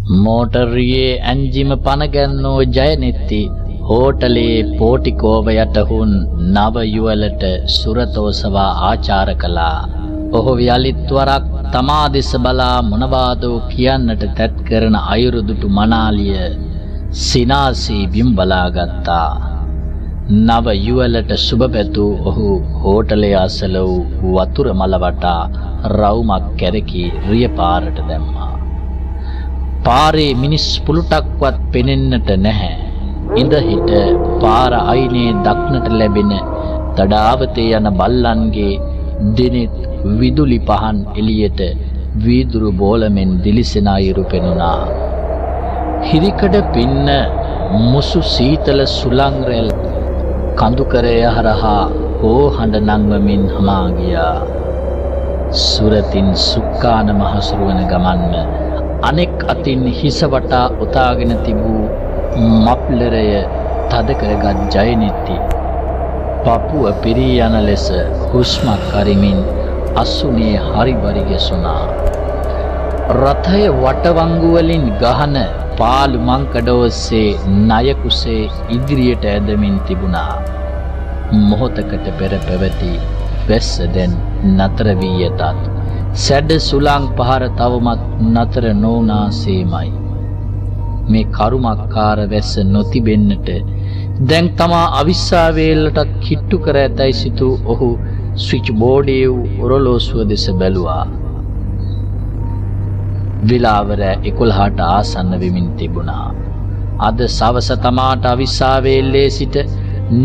මෝටරියේ ඇන්ජිම පනගන්නෝ ජයනෙත්ති හෝටලේ පෝටිකෝව යටහුන් නව යුවලට සුරතෝසවා ආචාර කළා. ඔහු යලිත් වරක් තමා දෙස බලා මොනවාදෝ කියන්නට තැත් කරන අයුරුදුටු මනාලිය සිනාසී බිම් බලාගත්තා. නව යුවලට සුබ පැතූ ඔහු හෝටලේ අසල වූ වතුර මල වටා රවුමක් කැරකී රිය පාරට දැම්මා. පාරේ මිනිස් පුලුටක්වත් පෙනෙන්නට නැහැ. ඉඳ හිට පාර අයිනේ දක්නට ලැබෙන තඩාවතේ යන බල්ලන්ගේ දිනෙත් විදුලි පහන් එළියට වීදුරු බෝලමෙන් දිලිසෙන අයුරු පෙනුණා. හිරිකඩ පින්න මුසු සීතල සුළං රැල් කඳුකරය හරහා හෝ හඬ නංවමින් හමා ගියා. සුරතින් සුක්කාන මහසුරුවන ගමන්ම අනෙක් අතින් හිස වටා උතාගෙන තිබූ මප්ලරය තද කරගත් ජයනෙත්ති පපුව පිරී යන ලෙස හුස්මක් අරිමින් අසුනේ හරිබරි ගැසුණා. රථය වටවංගු වලින් ගහන පාළු මංකඩ ඔස්සේ ණයකුසේ ඉදිරියට ඇදමින් තිබුණා. මොහොතකට පෙර පැවති වැස්ස දැන් නතර වී යතත් සැඩ සුළං පහර තවමත් නතර නොවුනාසේමයි. මේ කරුමක්කාර වැස්ස නොතිබෙන්නට දැන් තමා අවිස්සාවේලටත් කිට්ටු කර ඇතැයි සිතූ ඔහු ස්විච් බෝඩේ වූ ඔරලෝසුව දෙස බැලුවා. විලාවර 11ට ආසන්න වෙමින් තිබුණා. අද සවස තමාට අවිස්සාවේල්ලේ සිට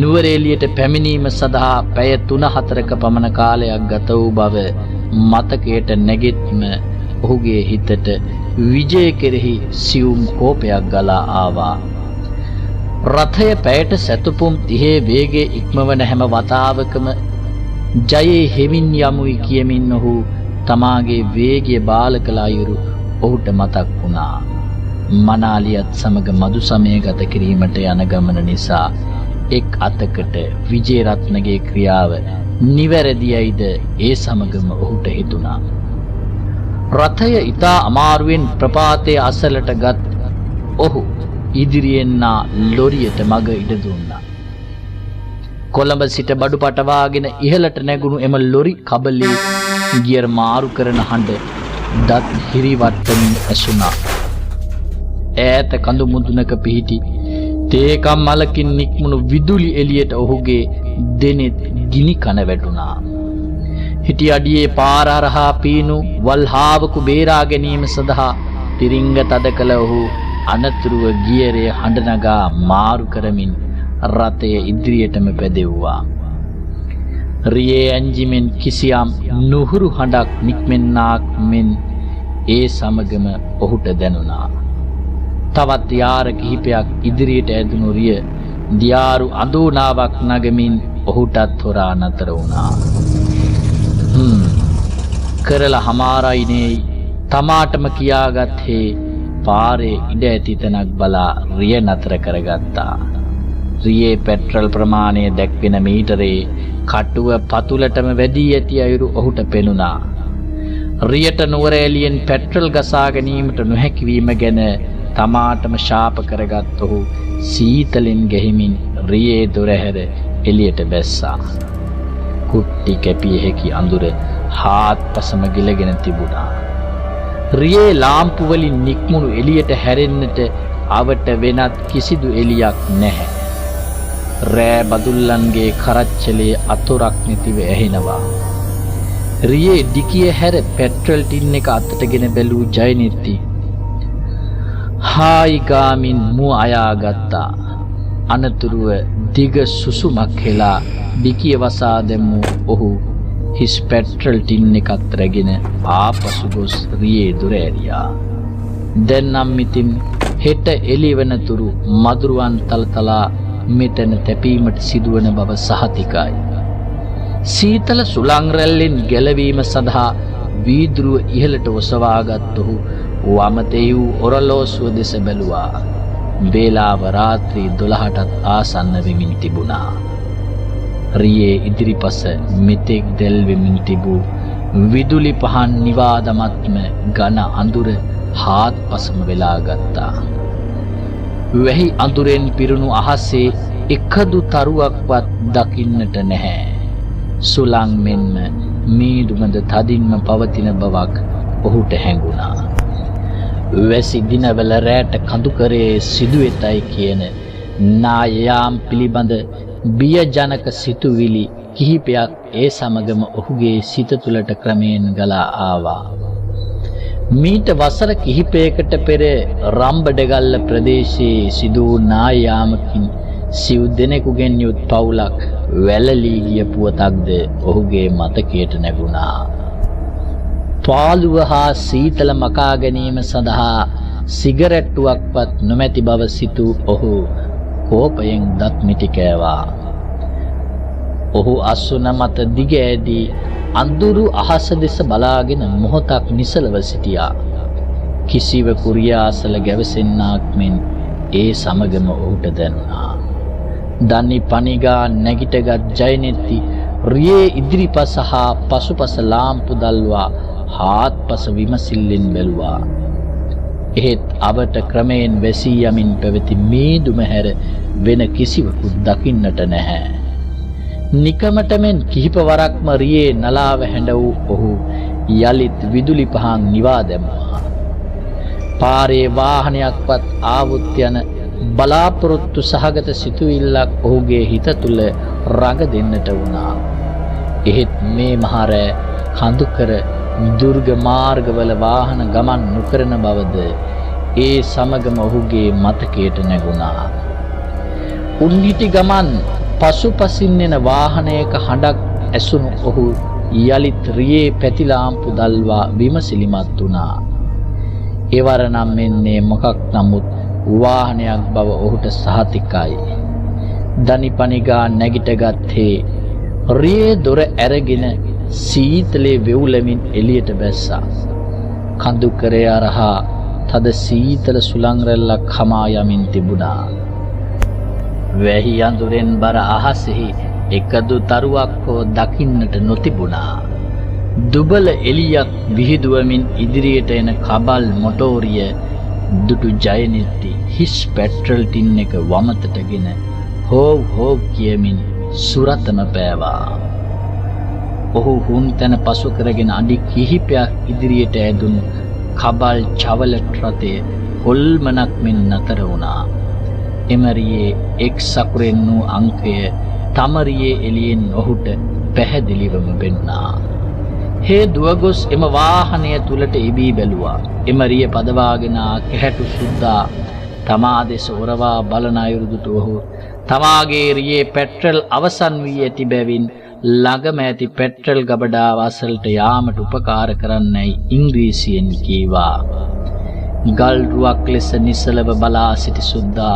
නුවරඑළියට පැමිණීම සඳහා පැය 3-4ක පමණ කාලයක් ගත වූ බව මතකයට නැගෙත්ම ඔහුගේ හිතට විජය කෙරෙහි සියුම් කෝපයක් ගලා ආවා. රථය පැයට සැතපුම් 30 වේගයේ ඉක්මවන හැම වතාවකම ජයේ හෙමින් යමුයි කියමින් ඔහු තමාගේ වේගය බාල කළ අයුරු ඔහුට මතක් වුණා. මනාලියත් සමග මදු සමය ගත කිරීමට යන ගමන නිසා එක් අතකට විජේරත්නගේ ක්‍රියාව නිවැරදියයිද ඒ සමගම ඔහුට හිතුණා. රථය ඉතා අමාරුවෙන් ප්‍රපාතයේ අසලට ගත් ඔහු ඉදිරියෙන් නා ලොරියට මග ඉඩ දුන්නා. කොළඹ සිට බඩු පටවාගෙන ඉහළට නැගුණු එම ලොරි කබලේ ගියර් මාරු කරන හඬ දත් හිරිවට්ටමින් ඇසුණා. ඈත කඳු මුදුනක පිහිටි තේකම් මලකින් නික්මුණු විදුලි එළියට ඔහුගේ දෙනෙත් ගිනි කන වැටුණා. හිටි අඩියේ පාර හරහා පීනු වල්හාවකු බේරා ගැනීම සඳහා තිරිංග තද කළ ඔහු අනතුරුව ගියරය හඬ නගා මාරු කරමින් රථය ඉදිරියටම පැදෙව්වා. රියේ ඇන්ජිමෙන් කිසියම් නුහුරු හඬක් නික්මෙන්නාක් මෙන් ඒ සමගම ඔහුට දැනුණා. තවත් යාර කිහිපයක් ඉදිරියට ඇදුණු රිය දියාරු අඳෝනාවක් නගමින් ඔහුටත් හොරා නතර වුණා. කරලා හමාරයිනේ තමාටම කියාගත් හේ පාරේ ඉඩ ඇති තැනක් බලා රිය නතර කරගත්තා. රියේ පෙට්‍රල් ප්‍රමාණය දැක්වෙන මීටරේ කටුව පතුලටම වැදී ඇති අයුරු ඔහුට පෙනුණා. රියට නුවරඑළියෙන් පෙට්‍රල් ගසා ගැනීමට නොහැකි වීම ගැන තමාටම ශාප කරගත් ඔහු සීතලෙන් ගැහිමින් රියේ දොරහැර එළියට බැස්සා. කුට්ටි කැපිය හැකි අඳුර හාත්පසම ගිලගෙන තිබුණා. රියේ ලාම්පු වලින් නික්මුණු එළියට හැරෙන්නට අවට වෙනත් කිසිදු එළියක් නැහැ. රෑ බදුල්ලන්ගේ කරච්චලේ අතොරක් නැතිව ඇහෙනවා. රියේ ඩිකිය හැර පෙට්‍රල් ටින් එක අතටගෙන බැලූ ජයනෙත්ති හායි ගාමින් මුව අයාගත්තා. අනතුරුව දිග සුසුමක් හෙලා ඩිකිය වසා දැමූ ඔහු හිස් පෙට්‍රල් ටින් එකත් රැගෙන ආපසු ගොස් රියේ දුර ඇරියා. දැන් නම් ඉතින් හෙට එළිවෙනතුරු මදුරුවන් තලතලා මෙතන තැපීමට සිදුවන බව සහතිකයි. සීතල සුළං රැල්ලෙන් ගැලවීම සඳහා වීදුරුව ඉහළට ඔසවාගත් ඔහු වමතේ වූ ඔරලෝසුව දෙස බැලුවා. වේලාව රාත්‍රී 12ටත් ආසන්න වෙමින් තිබුණා. රියේ ඉදිරිපස මෙතෙක් දැල් වෙමින් තිබූ විදුලි පහන් නිවාදමත්ම ඝන අඳුර හාත්පසම වෙලා ගත්තා. වැහි අඳුරෙන් පිරුණු අහසේ එකදු තරුවක්වත් දකින්නට නැහැ. සුළං මෙන්ම මීදුමද තදින්ම පවතින බවක් ඔහුට හැඟුණා. වැසි දිනවල රැට කඳුකරේ සිදුවෙතයි කියන නායාම් පිළිබඳ බියජනක සිතුවිලි කිහිපයක් ඒ සමගම ඔහුගේ සිත තුළට ක්‍රමයෙන් ගලා ආවා. මීට වසර කිහිපයකට පෙර රම්බඩගල්ල ප්‍රදේශයේ සිදු වූ නායාමකින් සිව් දෙනෙකුගෙන් යුත් පවුලක් වැළලී ගිය පුවතක්ද ඔහුගේ මතකයට නැගුණා. පාළුව හා සීතල මකා ගැනීම සඳහා සිගරැට්ටුවක්වත් නොමැති බව සිතූ ඔහු කෝපයෙන් දත් මිටි කෑවා. ඔහු අසුන මත දිග ඇදී අඳුරු අහස දෙස බලාගෙන මොහොතක් නිසලව සිටියා. කිසිවෙකු රියාසල ගැවසෙන්නාක් මෙන් ඒ සමගම ඔහුට දැනුණා. දනි පනිගා නැගිටගත් ජයනෙත්ති රියේ ඉදිරිපස හා පසුපස ලාම්පු දල්වා හාත්පස විමසිල්ලෙන් බැලුවා. එහෙත් අවට ක්‍රමයෙන් වැසී යමින් පැවති මීදුම හැර වෙන කිසිවකු දකින්නට නැහැ. නිකමටමෙන් කිහිප වරක්ම රියේ නලාව හැඬ වූ ඔහු යලිත් විදුලි පහන් නිවා දැමුවා. පාරේ වාහනයක්වත් ආවුත් යන බලාපොරොත්තු සහගත සිතුවිල්ලක් ඔහුගේ හිත තුළ රඟ දෙන්නට වුණා. එහෙත් මේ මහරෑ කඳුකර දුර්ග මාර්ගවල වාහන ගමන් නොකරන බවද ඒ සමගම ඔහුගේ මතකයට නැගුණා. උන්හිටි ගමන් පසුපසින් එන වාහනයක හඬක් ඇසුණු ඔහු යලිත් රියේ පැතිලාම්පු දල්වා විමසිලිමත් වුණා. එවර නම් මෙන්නේ මොකක් නමුත් වාහනයක් බව ඔහුට සහතිකයි. දනිපනිගා නැගිටගත්තේ රියේ දොර ඇරගෙන සීතලේ වෙවුලමින් එළියට බැස්සා. කඳුකරය අරහා තද සීතල සුළං රැල්ලක් හමා යමින් තිබුණා. වැහි අඳුරෙන් බර අහසෙහි එකදු තරුවක් හෝ දකින්නට නොතිබුණා. දුබල එළියක් විහිදුවමින් ඉදිරියට එන කබල් මොටෝරිය දුටු ජයනෙත්ති හිස් පෙට්‍රල් ටින් එක වමතටගෙන හෝව් හෝව් කියමින් සුරතම පෑවා. ඔහු හුන් තැන පසු කරගෙන අඩි කිහිපයක් ඉදිරියට ඇදුණු කබල් චවලට් රථය හොල්මනක් මෙන් නතර වුණා. එමරියේ එක් සකුරෙන් වූ අංකය තමරියේ එළියෙන් ඔහුට පැහැදිලිවම පෙනුණා. හේ දුවගොස් එම වාහනය තුලට ඉබී බැලුවා. එමරිය පදවාගෙන කැහැටු සුද්දා තමා දෙස ඔරවා බලන අයුරු දුටු ඔහු තමාගේ රියේ පෙට්‍රල් අවසන් වී ඇති බැවින් ළඟම ඇති පෙට්‍රල් ගබඩාව අසලට යාමට උපකාර කරන්නයි ඉංග්‍රීසියෙන් කීවා. ගල් රුවක් ලෙස නිසලව බලා සිටි සුද්දා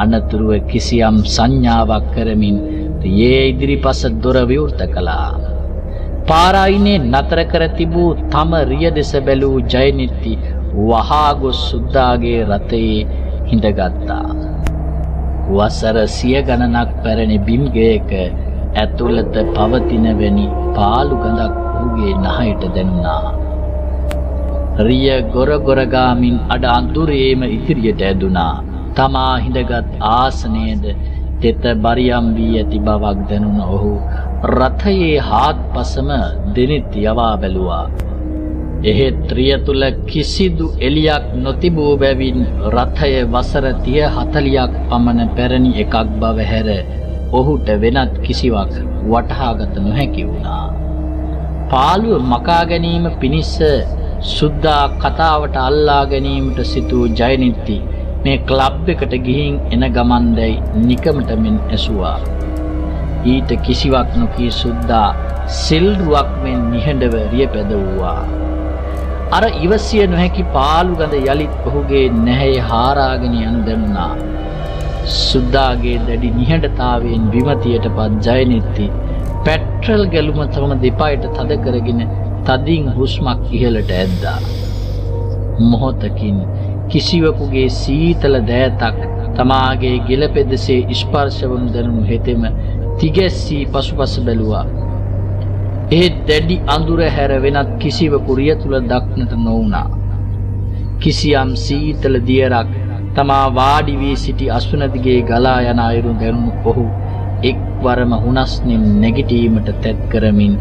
අනතුරුව කිසියම් සංඥාවක් කරමින් රියේ ඉදිරිපස දොර විවෘත කළා. පාරායිනේ නතර කර තිබූ තම රිය දෙස බැලූ ජයනෙත්ති වහා ගොස් සුද්දාගේ රථයේ හිඳගත්තා. වසර 100 ගණනක් පැරණි බිම්ගයක ඇතුළත පවතින වැනි පාළු ගඳක් ඔහුගේ නහයට දැනුණා. රිය ගොර ගොරගාමින් අඩ අඳුරේම ඉදිරියට ඇදුනා. තමා හිඳගත් ආසනයේද තෙත බරියම් වී ඇති බවක් දැනුණ ඔහු රථයේ හාත්පසම දෙනිත් යවා බැලුවා. එහෙත් රිය තුල කිසිදු එළියක් නොතිබූ බැවින් රථය වසර 30-40ක් පමණ පැරණි එකක් බව හැර ඔහුට වෙනත් කිසිවක් වටහාගත නොහැකි වුණා. පාළුව මකා ගැනීම පිණිස සුද්දා කතාවට අල්ලා ගැනීමට සිතූ ජයනෙත්ති මේ ක්ලබ් එකට ගිහින් එන ගමන් දැයි නිකමට මෙන් ඇසුවා. ඊට කිසිවක් නොකී සුද්දා සිල්රුවක් මෙන් නිහඬව රිය පැදවුවා. අර ඉවසිය නොහැකි පාළු ගඳ යලිත් ඔහුගේ නැහැේ හාරාගෙන යනු දැනුණා. සුද්දාගේ දැඩි නිහඬතාවයෙන් විමතියටපත් ජයනෙත්ති පෙට්‍රල් ගැලුම තම දෙපයට තද කරගෙන තදින් හුස්මක් ඉහළට ඇද්දා. මොහොතකින් කිසිවෙකුගේ සීතල දෑතක් තමාගේ ගෙල පෙදෙසේ ස්පර්ශ වනු දැනුණු හෙතෙම තිගැස්සී පසුපස බැලුවා. ඒ දැඩි අඳුර හැර වෙනත් කිසිවෙකු රිය තුල දක්නට නොවුණා. කිසියම් සීතල දියරක් තමා වාඩි වී සිටි අසුන දිගේ ගලා යන අයුරු දැනුණු ඔහු එක්වරම හුනස්නින් නැගිටීමට තැත් කරමින්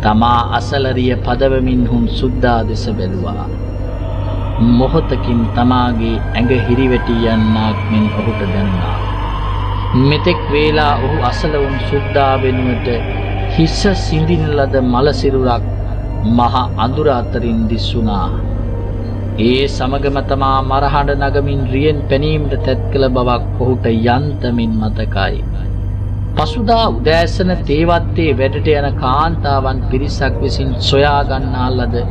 තමා අසලරිය පදවමින් හුන් සුද්දා දෙස බැලුවා. මොහොතකින් තමාගේ ඇඟ හිරිවැටි යන්නක් මෙන් ඔහුට දැනුණා. මෙතෙක් වේලා ඔහු අසල වුන් සුද්දා වෙනුවට හිස සිඳින ලද මල සිරුරක් මහ අඳුර අතරින් දිස්සුණා. ඒ සමගම තමා මරහඬ නගමින් රියෙන් පැනීමට තැත් කළ බවක් ඔහුට යන්තමින් මතකයි. පසුදා උදෑසන තේවත්තේ වැඩට යන කාන්තාවන් පිරිසක් විසින් සොයා ගන්නා ලද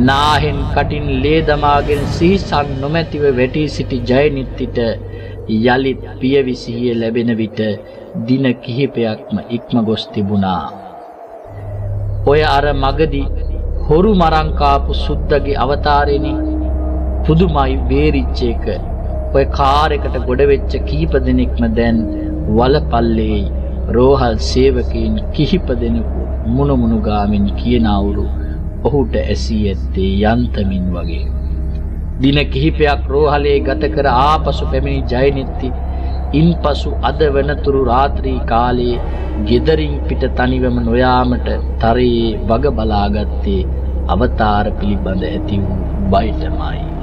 නාහෙන් කටින් ලේ දමාගෙන සිහිසන් නොමැතිව වැටී සිටි ජයනිත්තිට යලිත් පියවි සිහිය ලැබෙන විට දින කිහිපයක්ම ඉක්ම ගොස් තිබුණා. ඔය අර මගදී හොරු මරං කාපු සුද්දගේ අවතාරෙනි පුදුමයි වේරිච්ච එක. ඔය කාර් එකට ගොඩ වෙච්ච කීප දෙනෙක්ම දැන් වලපල්ලේ රෝහල් සේවකයින් කිහිප දෙනෙකු මුණුමුණු ගාමින් කියනවුරු ඔහුට ඇසී ඇත්තේ යන්තමින් වගේ. දින කිහිපයක් රෝහලේ ගත කර ආපසු පැමිණි ජයනිත්ති ඉන්පසු අද වනතුරු රාත්‍රී කාලයේ ගෙදරින් පිට තනිවම නොයාමට තරයේ වග බලාගත්තේ අවතාර පිළිබඳ ඇති වූ බයටමයි.